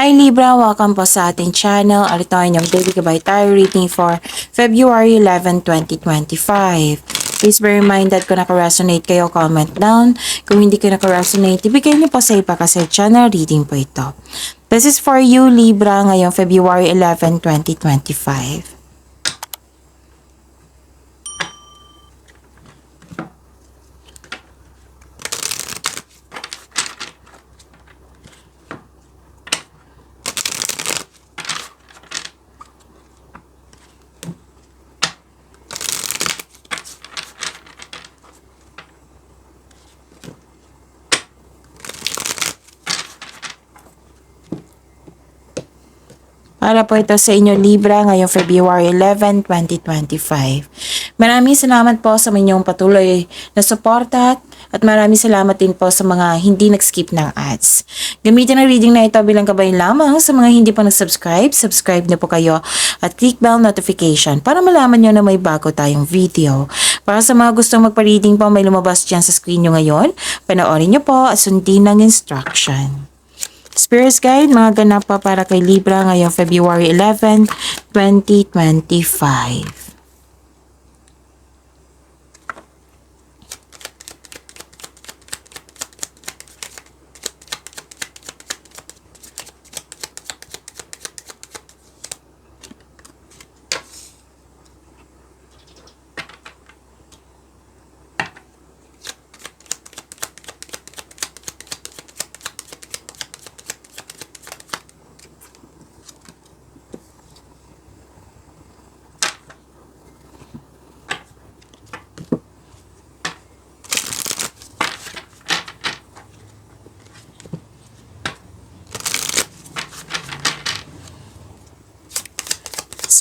Hi Libra, welcome po sa ating channel. Ito ay inyong Daily Gabay Tarot reading for February 11, 2025. Please be reminded kung naka-resonate kayo, comment down. Kung hindi kayo naka-resonate, ibigay niyo po sa iba kasi channel reading po ito. This is for you Libra ngayong February 11, 2025. Para po ito sa inyo Libra ngayong February 11, 2025. Maraming salamat po sa inyong patuloy na suporta at maraming salamat din po sa mga hindi nag-skip ng ads. Gamitin ang reading na ito bilang gabay lamang sa mga hindi pa nag-subscribe. Subscribe na po kayo at click bell notification para malaman nyo na may bago tayong video. Para sa mga gustong magpa-reading po, may lumabas dyan sa screen nyo ngayon. Panoorin nyo po at sundin ng instruction. Spirits Guide, mga ganap pa para kay Libra ngayong February 11, 2025.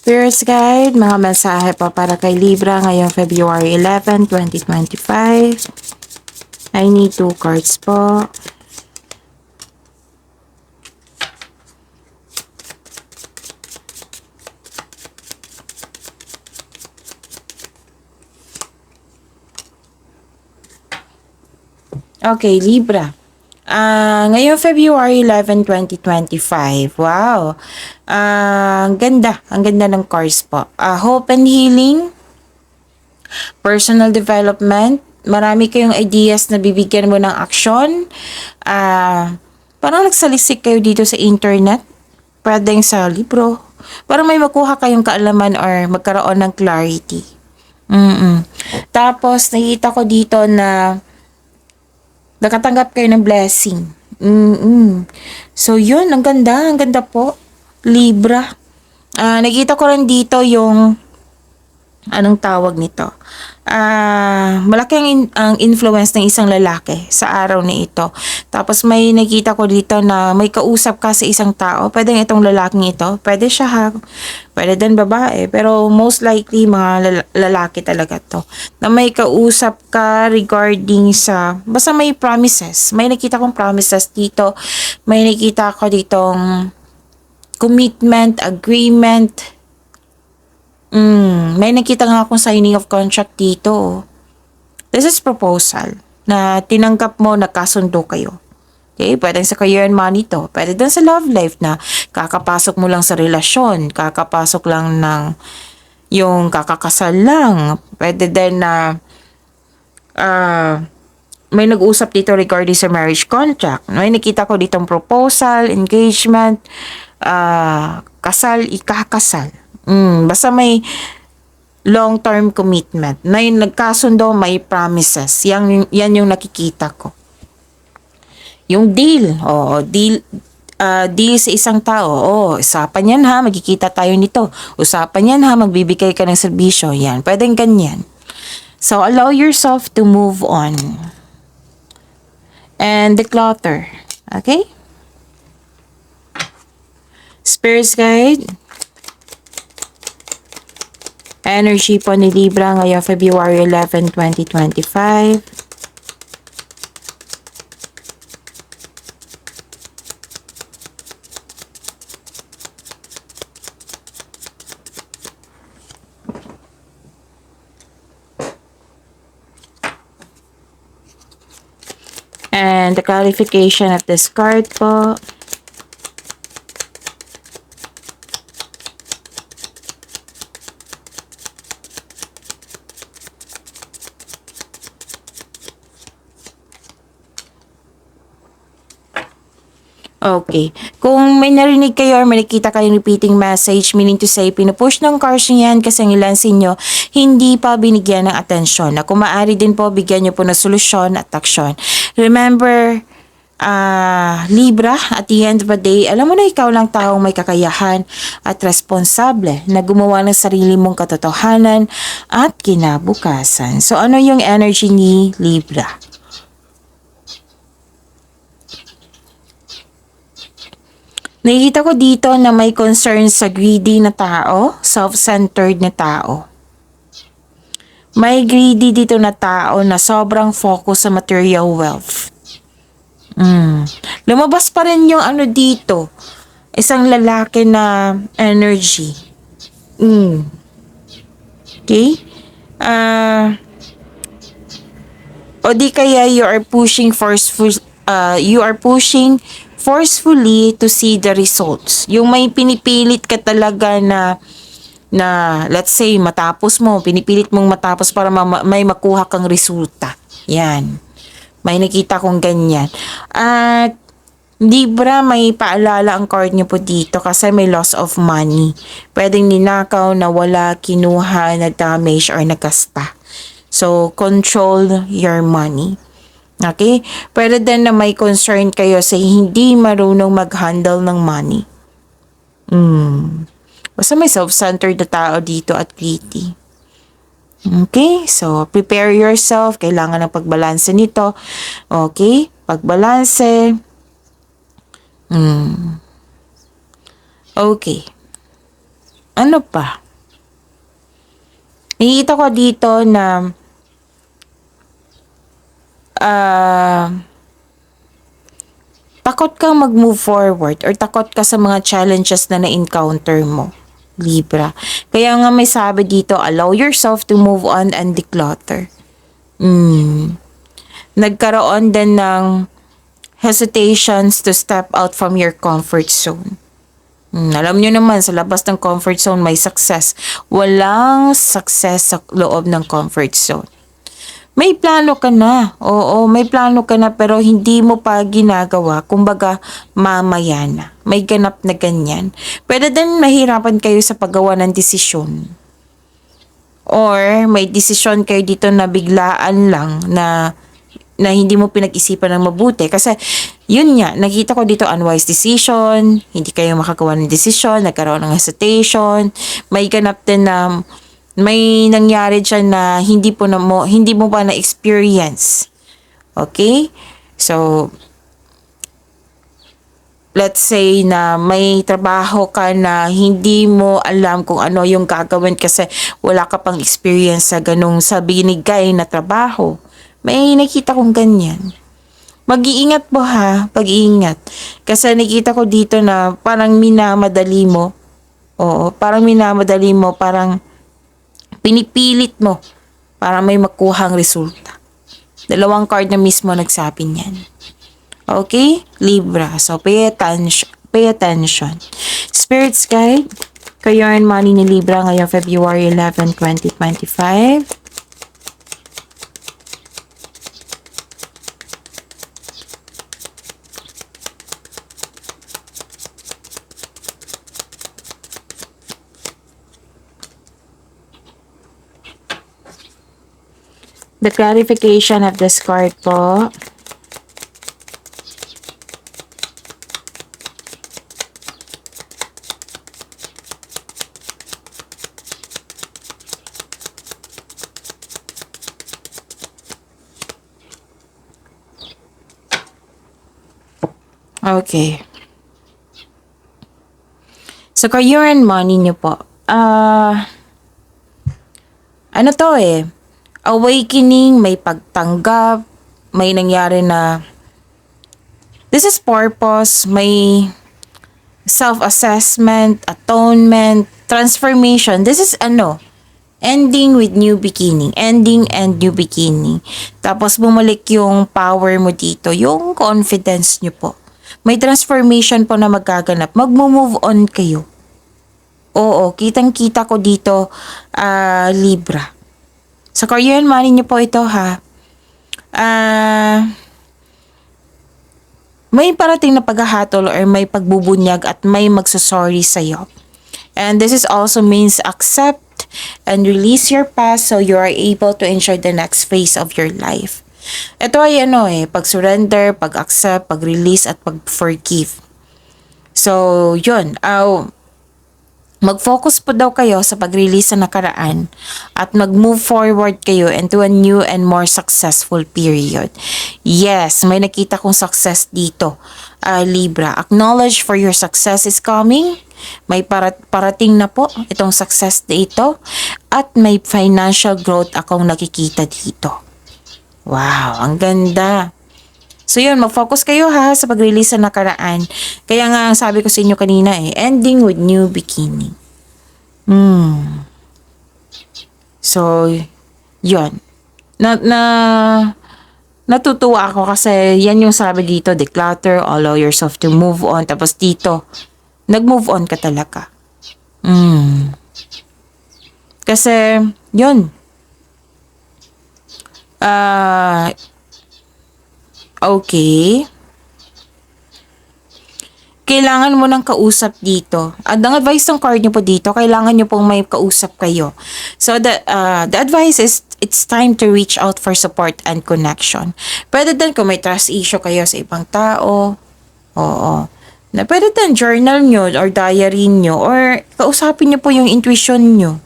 Spirits Guide, mga mensahe pa para kay Libra ngayong February 11, 2025. I need 2 cards po. Okay, Libra. Ngayong February 11, 2025. Wow. Ang ganda. Ang ganda ng cards po. Hope and healing. Personal development. Marami kayong ideas na bibigyan mo ng aksyon. Parang nagsalisik kayo dito sa internet. Pwedeng sa libro. Parang may makuha kayong kaalaman or magkaroon ng clarity. Tapos, nakita ko dito na nakatanggap kayo ng blessing. So, yun. Ang ganda. Ang ganda po. Libra. Nakita ko rin dito yung anong tawag nito. Malaki ang influence ng isang lalaki sa araw na ito. Tapos may nakita ko dito na may kausap ka sa isang tao. Pwede itong lalaking ito. Pwede siya pwede din babae. Pero most likely mga lalaki talaga to. Na may kausap ka regarding sa, basta may promises. May nakita kong promises dito. May nakita ko ditong commitment, agreement. May nakita nga akong signing of contract dito. This is proposal na tinanggap mo, nagkasundo kayo. Okay, pwede sa career and money to. Pwede din sa love life na kakapasok mo lang sa relasyon, kakapasok lang ng yung kakakasal lang. Pwede din na may nag-usap dito regarding sa marriage contract. May nakita ko ditong proposal, engagement, kasal, ikakasal. Basta may long-term commitment. May nagkasundo, may promises. Yan yung nakikita ko. Yung deal. Deal sa isang tao. Usapan yan ha, magkikita tayo nito. Usapan yan ha, magbibigay ka ng serbisyo. Yan, pwedeng ganyan. So, allow yourself to move on. And declutter. Okay? Spirits Guide. Energy po ni Libra ngayong February 11, 2025. And the clarification of this card po. Okay. Kung may narinig kayo or may nakita kayong repeating message, meaning to say, pinupush ng cards nyo yan kasi ang ilan sa inyo hindi pa binigyan ng atensyon. Na kung maaari din po, bigyan nyo po ng solusyon at aksyon. Remember, Libra, at the end of the day, alam mo na ikaw lang taong may kakayahan at responsable na gumawa ng sarili mong katotohanan at kinabukasan. So, ano yung energy ni Libra? Nakikita ko dito na may concern sa greedy na tao, self-centered na tao. May greedy dito na tao na sobrang focus sa material wealth. Lumabas pa rin yung ano dito, isang lalaki na energy. Okay? O di kaya you are pushing forcefully to see the results. Yung may pinipilit ka talaga na let's say matapos mo, pinipilit mong matapos para may makuha kang resulta. Yan. May nakita kong ganyan. At Libra, may paalala ang card niyo po dito kasi may loss of money. Pwedeng ninakaw, nawala, kinuha, nag-damage, or nagkasta. So, control your money. Okay? Pwede din na may concern kayo sa hindi marunong mag-handle ng money. Basta may self-centered na tao dito at greedy. Okay? So, prepare yourself. Kailangan ng pagbalanse nito. Okay? Pagbalanse. Okay. Ano pa? Nakikita ko dito na takot kang mag-move forward or takot ka sa mga challenges na na-encounter mo, Libra. Kaya nga may sabi dito, allow yourself to move on and declutter. Nagkaroon din ng hesitations to step out from your comfort zone. Alam nyo naman, sa labas ng comfort zone may success. Walang success sa loob ng comfort zone. May plano ka na. Oo, may plano ka na pero hindi mo pa ginagawa. Kumbaga, mamaya na. May ganap na ganyan. Pwede din mahirapan kayo sa paggawa ng desisyon. Or may desisyon kayo dito na biglaan lang na hindi mo pinag-isipan ng mabuti. Kasi, yun nga, nakita ko dito unwise decision, hindi kayo makagawa ng desisyon, nagkaroon ng hesitation, may ganap din na may nangyari dyan na hindi mo pa na-experience. Okay? So, let's say na may trabaho ka na hindi mo alam kung ano yung gagawin kasi wala ka pang experience sa binigay na trabaho. May nakita kong ganyan. Mag-iingat po ha, pag-iingat. Kasi nakita ko dito na parang minamadali mo. Oo, parang minamadali mo, parang pinipilit mo para may makuhang resulta. Dalawang card na mismo nagsabi niyan. Okay? Libra. So, pay attention. Pay attention. Spirits guide. Kayo and money ni Libra ngayong February 11, 2025. The clarification of this card po. Okay. So, career and money niyo po. Ano to awakening, may pagtanggap, may nangyari na this is purpose, may self-assessment, atonement, transformation. This is ending with new beginning. Ending and new beginning. Tapos bumalik yung power mo dito, yung confidence nyo po. May transformation po na magaganap. Mag-move on kayo. Oo, kitang-kita ko dito, Libra. Sa career and money niyo po ito ha. may parating na paghahatol or may pagbubunyag at may magsasorry sa'yo. And this is also means accept and release your past so you are able to enjoy the next phase of your life. Ito ay pag-surrender, pag-accept, pag-release at pag-forgive. So, yun. Mag-focus po daw kayo sa pag-release sa nakaraan at mag-move forward kayo into a new and more successful period. Yes, may nakita kong success dito, Libra. Acknowledge for your success is coming. May parating na po itong success dito at may financial growth akong nakikita dito. Wow, ang ganda. So yun, mag-focus kayo sa pag-release sa nakaraan. Kaya nga sabi ko sa inyo kanina ending with new beginning. So, yun. Natutuwa ako kasi yan yung sabi dito, declutter, allow yourself to move on. Tapos dito, nag-move on ka talaga. Kasi, yun. Okay. Kailangan mo ng kausap dito. Ang advice ng card nyo po dito, kailangan nyo pong may kausap kayo. So, the advice is, it's time to reach out for support and connection. Pwede din kung may trust issue kayo sa ibang tao. Oo. Na pwede din journal nyo or diary nyo or kausapin nyo po yung intuition nyo.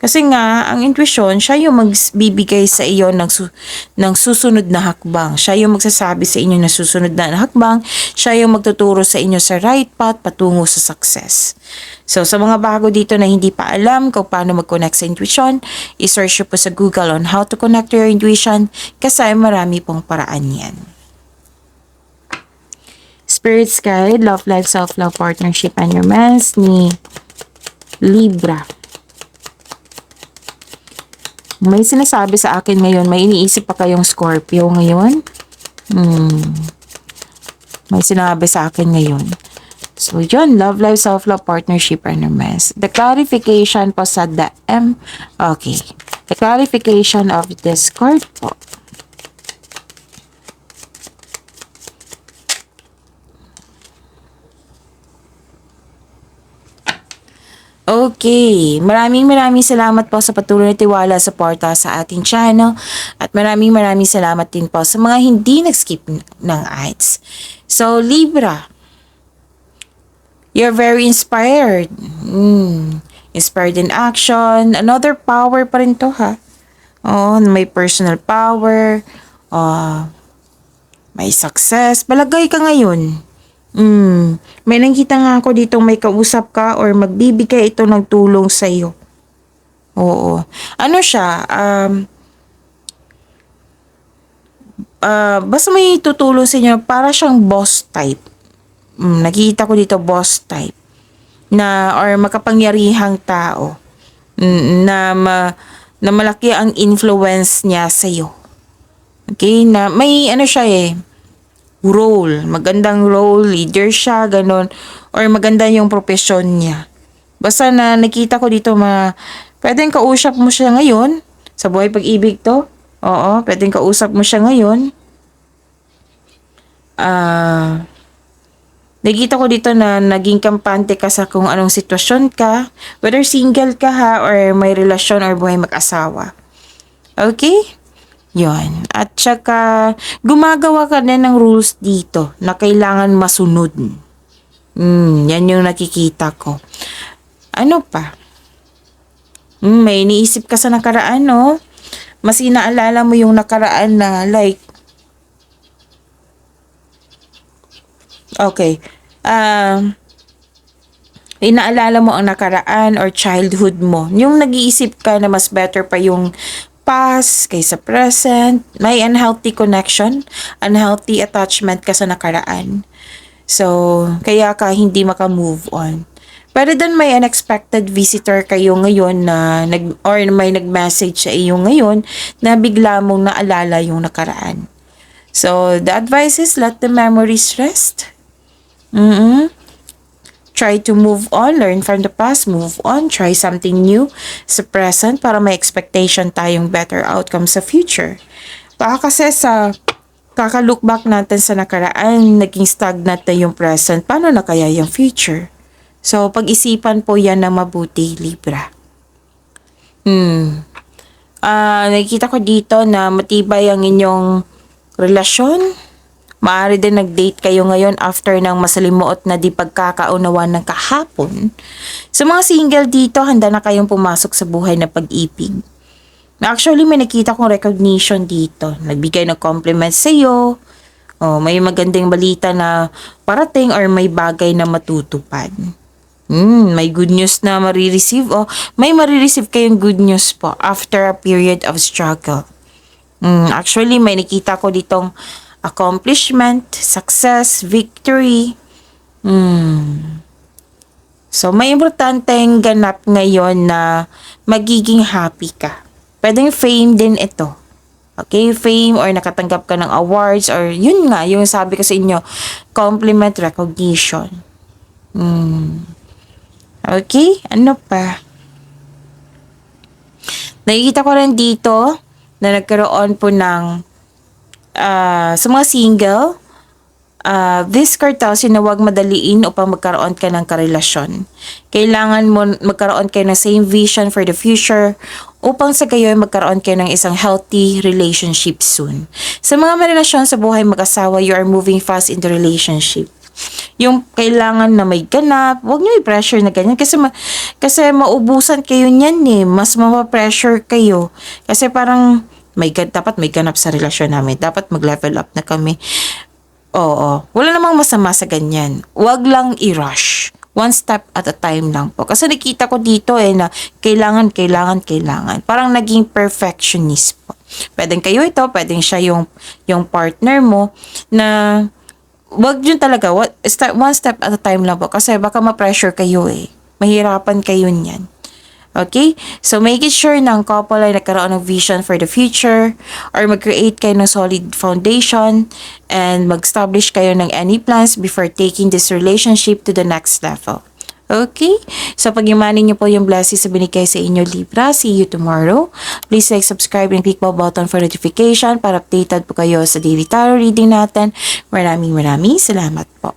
Kasi nga, ang intuition, siya yung magbibigay sa iyo ng susunod na hakbang. Siya yung magsasabi sa inyo ng susunod na hakbang. Siya yung magtuturo sa inyo sa right path patungo sa success. So, sa mga bago dito na hindi pa alam kung paano mag-connect sa intuition, i-search po sa Google on how to connect to your intuition kasi marami pong paraan yan. Spirit's Guide, Love Life, Self-Love, Partnership, and Romance ni Libra. May sinasabi sa akin ngayon, may iniisip pa kayong Scorpio ngayon? May sinabi sa akin ngayon. So, yun, love life, self-love, partnership, and romance. The clarification po sa okay. The clarification of this card po. Okay, maraming salamat po sa patuloy na tiwala sa suporta sa ating channel at maraming salamat din po sa mga hindi nag-skip ng ads. So, Libra, you're very inspired. Inspired in action. Another power pa rin to may personal power. May success. Balagay ka ngayon. May nakita nga ako dito may kausap ka or magbibigay ito ng tulong sa iyo. Oo. Ano siya? Basta may tutulong sa inyo para siyang boss type. Nakita ko dito boss type na or makapangyarihang tao na malaki ang influence niya sa iyo. Okay? Na may ano siya role, magandang role, leader siya, ganon, or maganda yung profession niya. Basta na nakita ko dito pwedeng kausap mo siya ngayon, sa buhay pag-ibig to, pwedeng kausap mo siya ngayon. Nakita ko dito na naging kampante ka sa kung anong sitwasyon ka, whether single ka or may relasyon or buhay mag-asawa. Okay? Yon. At saka, gumagawa ka din ng rules dito na kailangan masunod. Yan yung nakikita ko. Ano pa? May iniisip ka sa nakaraan, no? Mas inaalala mo yung nakaraan na like, okay. Inaalala mo ang nakaraan or childhood mo. Yung nag-iisip ka na mas better pa yung past kaysa present, may unhealthy connection, unhealthy attachment ka sa nakaraan. So, kaya ka hindi maka-move on. Pero doon may unexpected visitor kayo ngayon na may nag-message sa iyo ngayon na bigla mong naalala yung nakaraan. So, the advice is let the memories rest. Try to move on, learn from the past, move on, try something new sa present para may expectation tayong better outcome sa future. Baka kasi sa kaka-look back natin sa nakaraan, naging stagnant na yung present, paano na kaya yung future? So, pag-isipan po yan na mabuti, Libra. Nakikita ko dito na matibay ang inyong relasyon. Maaari din nag-date kayo ngayon after ng masalimuot na di pagkakaunawan ng kahapon. Sa mga single dito, handa na kayong pumasok sa buhay na pag-ibig. Actually, may nakita kong recognition dito. Nagbigay ng compliment sa iyo. May magandang balita na parating or may bagay na matutupad. May good news na marireceive. May marireceive kayong good news po after a period of struggle. Actually, may nakita ko ditong accomplishment, success, victory. So, may importanteng ganap ngayon na magiging happy ka. Pwedeng fame din ito. Okay, fame or nakatanggap ka ng awards or yun nga, yung sabi ko sa inyo, compliment, recognition. Okay, ano pa? Nakikita ko rin dito na nagkaroon po ng sa mga single, this card tells you na huwag madaliin upang magkaroon ka ng karelasyon. Kailangan mo magkaroon kayo ng same vision for the future upang sa gayon magkaroon kayo ng isang healthy relationship soon. Sa mga may relasyon sa buhay mag-asawa, you are moving fast in the relationship. Yung kailangan na may ganap, huwag niyo i-pressure na ganyan kasi maubusan kayo niyan mas mapapressure kayo. Kasi parang dapat may ganap sa relasyon namin. Dapat mag-level up na kami. Oo. Wala namang masama sa ganyan. Huwag lang i-rush. One step at a time lang po. Kasi nakita ko dito na kailangan. Parang naging perfectionist po. Pwedeng kayo ito, pwedeng siya yung partner mo na wag yun talaga. One step at a time lang po. Kasi baka ma-pressure kayo Mahirapan kayo niyan. Okay? So, make it sure na ang couple ay nagkaroon ng vision for the future or mag-create kayo ng solid foundation and mag-establish kayo ng any plans before taking this relationship to the next level. Okay? So, pag-imanin niyo po yung blessings na binigay sa inyo, Libra. See you tomorrow. Please like, subscribe, and click bell button for notification para updated po kayo sa daily tarot reading natin. Maraming salamat po.